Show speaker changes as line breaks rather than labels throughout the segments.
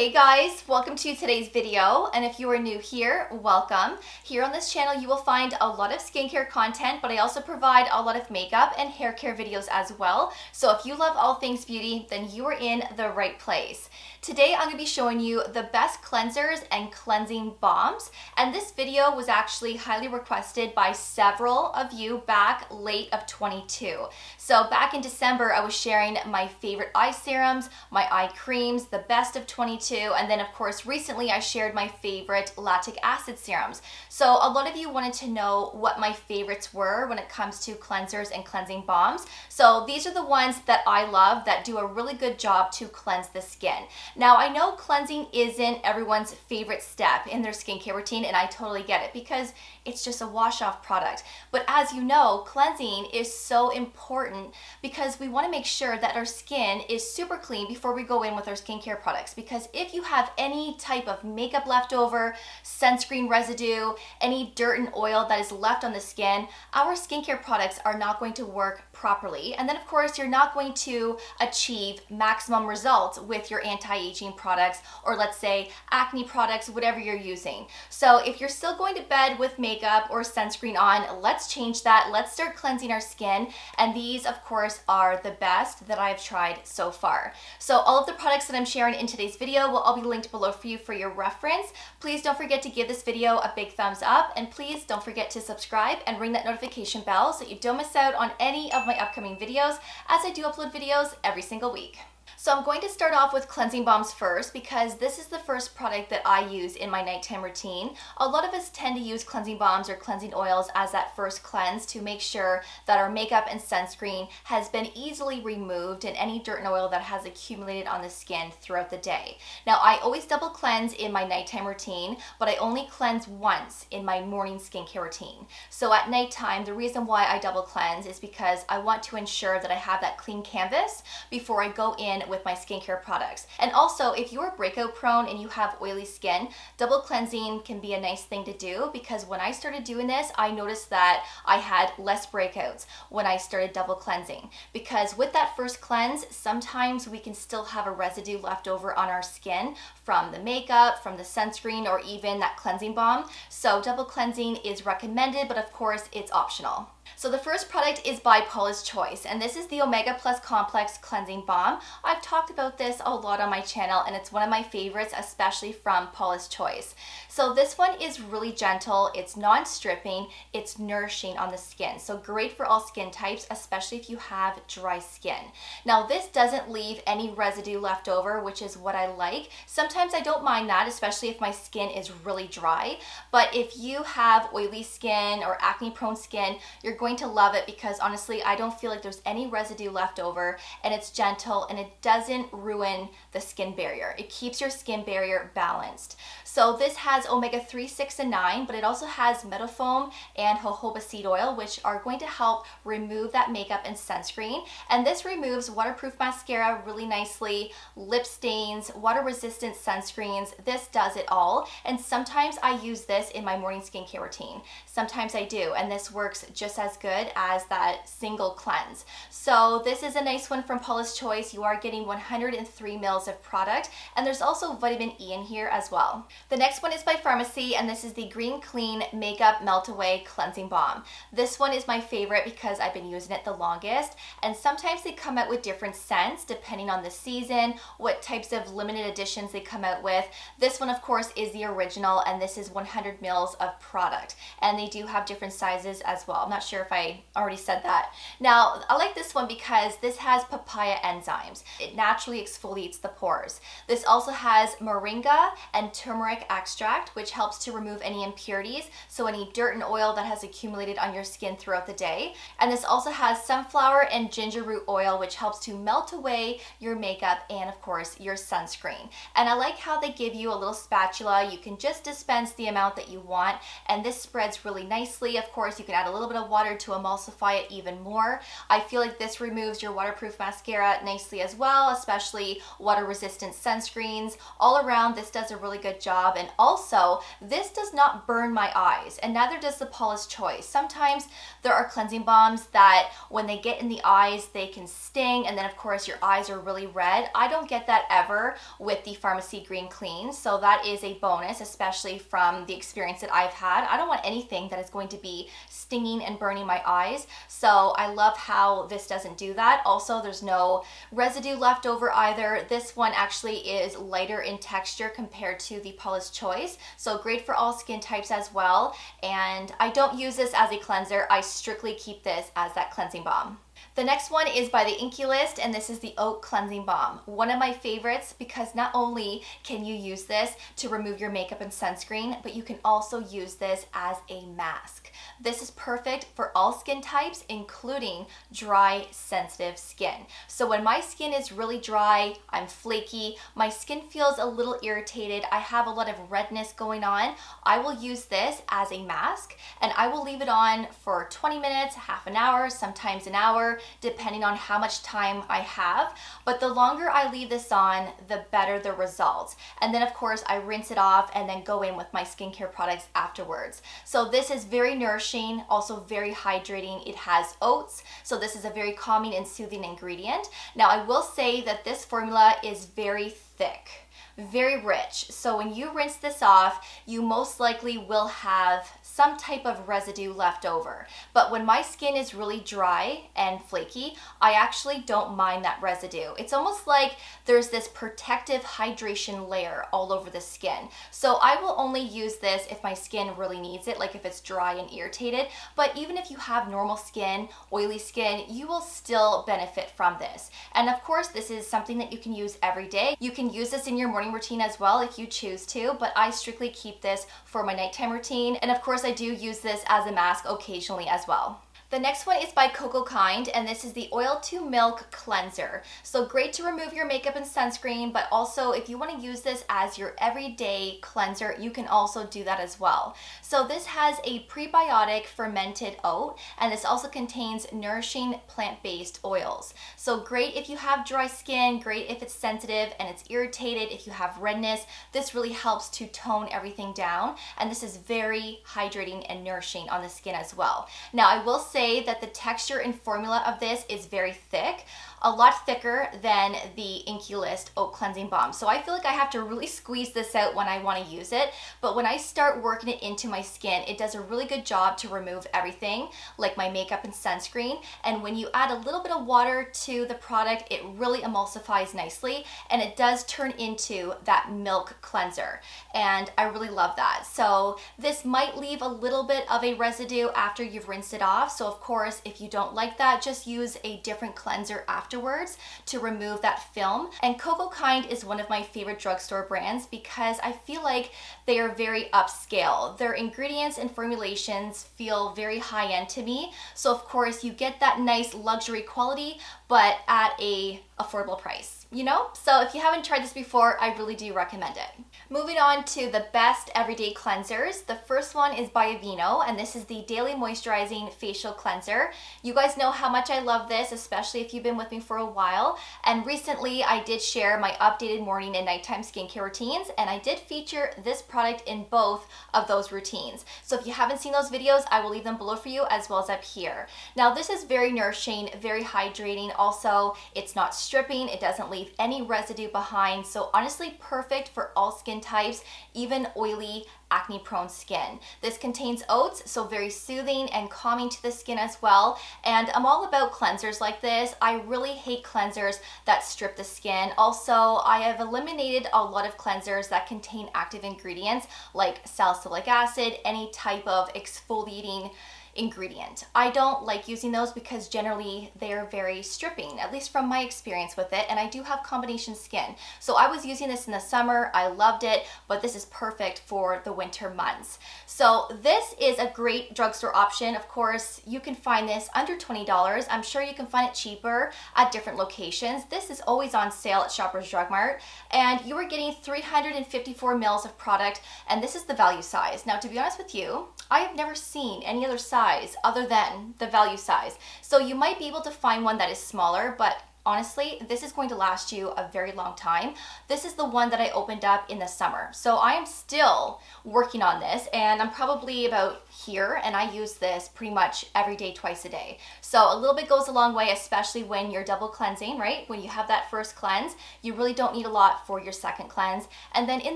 Hey guys, welcome to today's video, and if you are new here, welcome. Here on this channel you will find a lot of skincare content, but I also provide a lot of makeup and hair care videos as well. So if you love all things beauty, then you are in the right place. Today I'm going to be showing you the best cleansers and cleansing balms, and this video was actually highly requested by several of you back late of 22. So back in December I was sharing my favorite eye serums, my eye creams, the best of 22, and then of course recently I shared my favorite lactic acid serums. So a lot of you wanted to know what my favorites were when it comes to cleansers and cleansing balms. So these are the ones that I love that do a really good job to cleanse the skin. Now I know cleansing isn't everyone's favorite step in their skincare routine, and I totally get it because it's just a wash-off product. But as you know, cleansing is so important because we want to make sure that our skin is super clean before we go in with our skincare products. Because if you have any type of makeup leftover, sunscreen residue, any dirt and oil that is left on the skin, our skincare products are not going to work properly. And then of course, you're not going to achieve maximum results with your anti-aging products, or let's say acne products, whatever you're using. So if you're still going to bed with makeup or sunscreen on, let's change that. Let's start cleansing our skin. And these of course are the best that I've tried so far. So all of the products that I'm sharing in today's video will all be linked below for you for your reference. Please don't forget to give this video a big thumbs up, and please don't forget to subscribe and ring that notification bell so you don't miss out on any of my upcoming videos, as I do upload videos every single week. So I'm going to start off with cleansing balms first because this is the first product that I use in my nighttime routine. A lot of us tend to use cleansing balms or cleansing oils as that first cleanse to make sure that our makeup and sunscreen has been easily removed and any dirt and oil that has accumulated on the skin throughout the day. Now I always double cleanse in my nighttime routine, but I only cleanse once in my morning skincare routine. So at nighttime, the reason why I double cleanse is because I want to ensure that I have that clean canvas before I go in with my skincare products. And also, if you're breakout prone and you have oily skin, double cleansing can be a nice thing to do, because when I started doing this, I noticed that I had less breakouts when I started double cleansing. Because with that first cleanse, sometimes we can still have a residue left over on our skin from the makeup, from the sunscreen, or even that cleansing balm. So double cleansing is recommended, but of course it's optional. So the first product is by Paulas Choice, and this is the Omega Plus Complex Cleansing Balm. I've talked about this a lot on my channel, and it's one of my favorites, especially from Paulas Choice. So this one is really gentle, it's non-stripping, it's nourishing on the skin. So great for all skin types, especially if you have dry skin. Now this doesn't leave any residue left over, which is what I like. Sometimes I don't mind that, especially if my skin is really dry. But if you have oily skin or acne prone skin, you're going to love it because honestly, I don't feel like there's any residue left over, and it's gentle and it doesn't ruin the skin barrier. It keeps your skin barrier balanced. So this has omega-3, 6, and 9, but it also has metafoam and jojoba seed oil, which are going to help remove that makeup and sunscreen. And this removes waterproof mascara really nicely, lip stains, water-resistant sunscreens. This does it all. And sometimes I use this in my morning skincare routine. Sometimes I do, and this works just as good as that single cleanse. So this is a nice one from Paulas Choice. You are getting 103 mils of product, and there's also vitamin E in here as well. The next one is by Pharmacy, and this is the Green Clean Makeup Melt Away Cleansing Balm. This one is my favorite because I've been using it the longest, and sometimes they come out with different scents depending on the season, what types of limited editions they come out with. This one of course is the original, and this is 100 mils of product, and they do have different sizes as well. I'm not sure if I already said that. Now I like this one because this has papaya enzymes. It naturally exfoliates the pores. This also has moringa and turmeric extract, which helps to remove any impurities, so any dirt and oil that has accumulated on your skin throughout the day. And this also has sunflower and ginger root oil, which helps to melt away your makeup and of course your sunscreen. And I like how they give you a little spatula. You can just dispense the amount that you want, and this spreads really nicely. Of course, you can add a little bit of water water to emulsify it even more. I feel like this removes your waterproof mascara nicely as well, especially water resistant sunscreens. All around, this does a really good job. And also, this does not burn my eyes, and neither does the Paulas Choice. Sometimes there are cleansing balms that when they get in the eyes, they can sting, and then of course your eyes are really red. I don't get that ever with the Pharmacy Green Clean, so that is a bonus, especially from the experience that I've had. I don't want anything that is going to be stinging and burning my eyes, so I love how this doesn't do that. Also, there's no residue left over either. This one actually is lighter in texture compared to the Paulas Choice, so great for all skin types as well. And I don't use this as a cleanser. I strictly keep this as that cleansing balm. The next one is by the Inky List, and this is the Oat Cleansing Balm. One of my favorites because not only can you use this to remove your makeup and sunscreen, but you can also use this as a mask. This is perfect for all skin types, including dry, sensitive skin. So when my skin is really dry, I'm flaky, my skin feels a little irritated, I have a lot of redness going on, I will use this as a mask, and I will leave it on for 20 minutes, half an hour, sometimes an hour, depending on how much time I have. But the longer I leave this on, the better the results. And then of course I rinse it off and then go in with my skincare products afterwards. So this is very nourishing, also very hydrating. It has oats, so this is a very calming and soothing ingredient. Now I will say that this formula is very thick, very rich. So when you rinse this off, you most likely will have some type of residue left over. But when my skin is really dry and flaky, I actually don't mind that residue. It's almost like there's this protective hydration layer all over the skin. So I will only use this if my skin really needs it, like if it's dry and irritated. But even if you have normal skin, oily skin, you will still benefit from this. And of course, this is something that you can use every day. You can use this in your morning routine as well if you choose to, but I strictly keep this for my nighttime routine. And of course, I do use this as a mask occasionally as well. The next one is by Cocokind, and this is the Oil to Milk Cleanser. So great to remove your makeup and sunscreen, but also if you want to use this as your everyday cleanser, you can also do that as well. So this has a prebiotic fermented oat, and this also contains nourishing plant-based oils. So great if you have dry skin, great if it's sensitive and it's irritated, if you have redness. This really helps to tone everything down, and this is very hydrating and nourishing on the skin as well. Now I will say that the texture and formula of this is very thick, a lot thicker than the Inky List Oat Cleansing Balm. So I feel like I have to really squeeze this out when I want to use it, but when I start working it into my skin, it does a really good job to remove everything, like my makeup and sunscreen. And when you add a little bit of water to the product, it really emulsifies nicely, and it does turn into that milk cleanser. And I really love that. So this might leave a little bit of a residue after you've rinsed it off. So of course, if you don't like that, just use a different cleanser afterwards to remove that film. And Cocokind is one of my favorite drugstore brands because I feel like they are very upscale. Their ingredients and formulations feel very high end to me. So of course, you get that nice luxury quality, but at a affordable price, you know? So if you haven't tried this before, I really do recommend it. Moving on to the best everyday cleansers. The first one is by Aveno, and this is the Daily Moisturizing Facial Cleanser. You guys know how much I love this, especially if you've been with me for a while. And recently I did share my updated morning and nighttime skincare routines, and I did feature this product in both of those routines. So if you haven't seen those videos, I will leave them below for you as well as up here. Now this is very nourishing, very hydrating. Also, it's not stripping, it doesn't leave any residue behind. So honestly, perfect for all skin types, even oily, acne-prone skin. This contains oats, so very soothing and calming to the skin as well. And I'm all about cleansers like this. I really hate cleansers that strip the skin. Also, I have eliminated a lot of cleansers that contain active ingredients like salicylic acid, any type of exfoliating ingredient. I don't like using those because generally they are very stripping, at least from my experience with it, and I do have combination skin. So I was using this in the summer, I loved it, but this is perfect for the winter months. So this is a great drugstore option. Of course, you can find this under $20. I'm sure you can find it cheaper at different locations. This is always on sale at Shoppers Drug Mart, and you are getting 354 mils of product, and this is the value size. Now, to be honest with you, I have never seen any other size size other than the value size. So you might be able to find one that is smaller, but honestly, this is going to last you a very long time. This is the one that I opened up in the summer. So I am still working on this, and I'm probably about here, and I use this pretty much every day, twice a day. So a little bit goes a long way, especially when you're double cleansing, right? When you have that first cleanse, you really don't need a lot for your second cleanse. And then in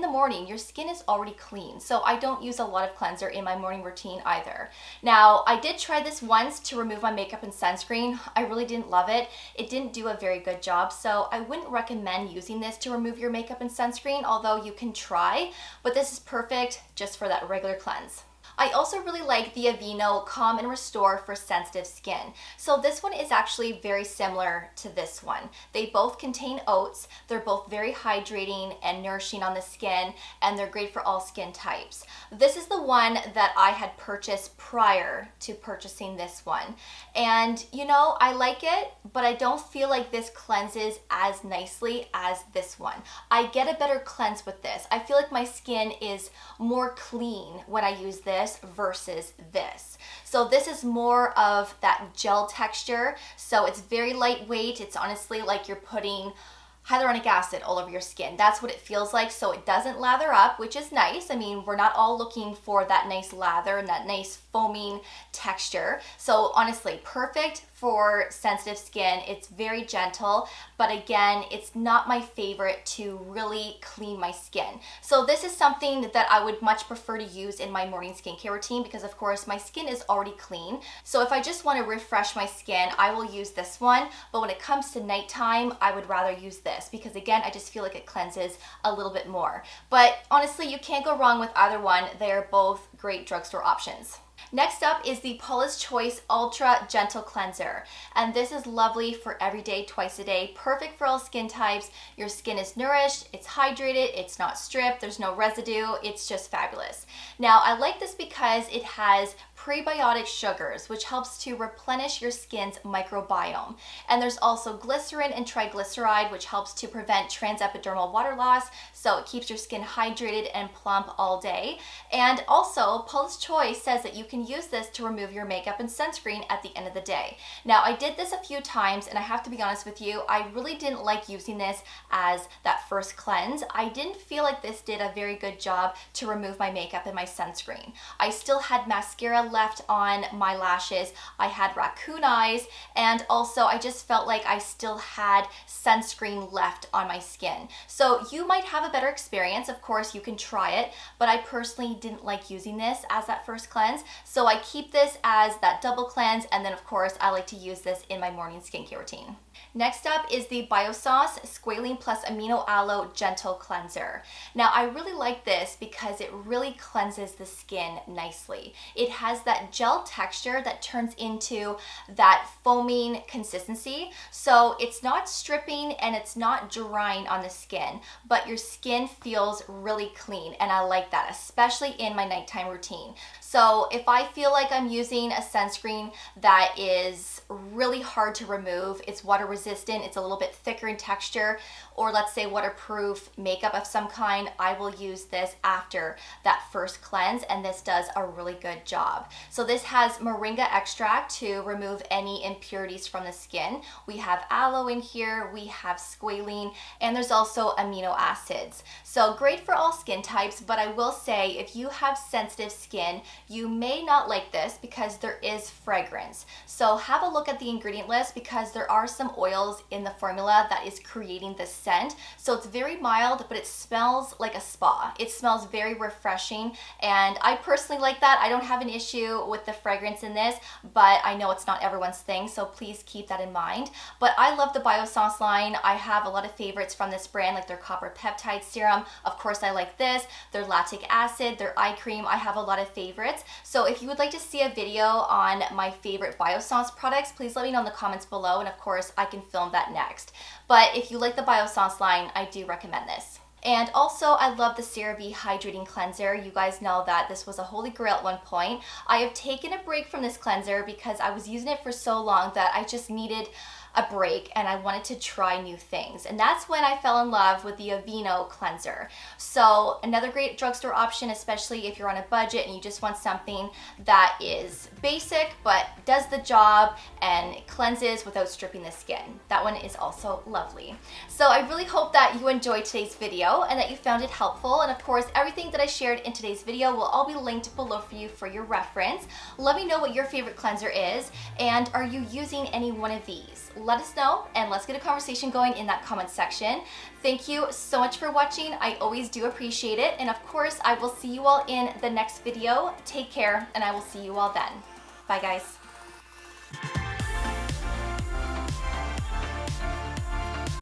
the morning, your skin is already clean. So I don't use a lot of cleanser in my morning routine either. Now, I did try this once to remove my makeup and sunscreen. I really didn't love it. It didn't do a very good job, so I wouldn't recommend using this to remove your makeup and sunscreen, although you can try, but this is perfect just for that regular cleanse. I also really like the Aveeno Calm and Restore for sensitive skin. So this one is actually very similar to this one. They both contain oats. They're both very hydrating and nourishing on the skin, and they're great for all skin types. This is the one that I had purchased prior to purchasing this one. And you know, I like it, but I don't feel like this cleanses as nicely as this one. I get a better cleanse with this. I feel like my skin is more clean when I use this versus this. So this is more of that gel texture. So it's very lightweight. It's honestly like you're putting hyaluronic acid all over your skin. That's what it feels like. So it doesn't lather up, which is nice. I mean, we're not all looking for that nice lather and that nice foaming texture. So honestly, perfect for sensitive skin. It's very gentle, but again, it's not my favorite to really clean my skin. So this is something that I would much prefer to use in my morning skincare routine because of course my skin is already clean. So if I just want to refresh my skin, I will use this one. But when it comes to nighttime, I would rather use this because again, I just feel like it cleanses a little bit more. But honestly, you can't go wrong with either one. They are both great drugstore options. Next up is the Paulas Choice Ultra Gentle Cleanser. And this is lovely for every day, twice a day. Perfect for all skin types. Your skin is nourished, it's hydrated, it's not stripped, there's no residue. It's just fabulous. Now, I like this because it has prebiotic sugars, which helps to replenish your skin's microbiome. And there's also glycerin and triglyceride, which helps to prevent transepidermal water loss, so it keeps your skin hydrated and plump all day. And also, Paulas Choice says that you can use this to remove your makeup and sunscreen at the end of the day. Now, I did this a few times, and I have to be honest with you, I really didn't like using this as that first cleanse. I didn't feel like this did a very good job to remove my makeup and my sunscreen. I still had mascara left on my lashes. I had raccoon eyes, and also I just felt like I still had sunscreen left on my skin. So you might have a better experience. Of course, you can try it, but I personally didn't like using this as that first cleanse. So I keep this as that double cleanse, and then of course I like to use this in my morning skincare routine. Next up is the Biosauce Squalene Plus Amino Aloe Gentle Cleanser. Now, I really like this because it really cleanses the skin nicely. It has that gel texture that turns into that foaming consistency. So it's not stripping and it's not drying on the skin, but your skin feels really clean, and I like that, especially in my nighttime routine. So if I feel like I'm using a sunscreen that is really hard to remove, it's water resistant, it's a little bit thicker in texture, or let's say waterproof makeup of some kind, I will use this after that first cleanse, and this does a really good job. So this has moringa extract to remove any impurities from the skin. We have aloe in here, we have squalene, and there's also amino acids. So great for all skin types, but I will say if you have sensitive skin, you may not like this because there is fragrance. So have a look at the ingredient list because there are some oils in the formula that is creating this scent. So it's very mild, but it smells like a spa. It smells very refreshing, and I personally like that. I don't have an issue with the fragrance in this, but I know it's not everyone's thing, so please keep that in mind. But I love the Biosauce line. I have a lot of favorites from this brand, like their copper peptide serum. Of course, I like this, their lactic acid, their eye cream. I have a lot of favorites. So if you would like to see a video on my favorite Biosauce products, please let me know in the comments below, and of course I can film that next. But if you like the Biosauce line, I do recommend this. And also, I love the CeraVe Hydrating Cleanser. You guys know that this was a holy grail at one point. I have taken a break from this cleanser because I was using it for so long that I just needed a break and I wanted to try new things. And that's when I fell in love with the Aveeno cleanser. So another great drugstore option, especially if you're on a budget and you just want something that is basic but does the job and cleanses without stripping the skin. That one is also lovely. So I really hope that you enjoyed today's video and that you found it helpful. And of course, everything that I shared in today's video will all be linked below for you for your reference. Let me know what your favorite cleanser is, and are you using any one of these? Let us know and let's get a conversation going in that comment section. Thank you so much for watching. I always do appreciate it. And of course, I will see you all in the next video. Take care, and I will see you all then. Bye, guys.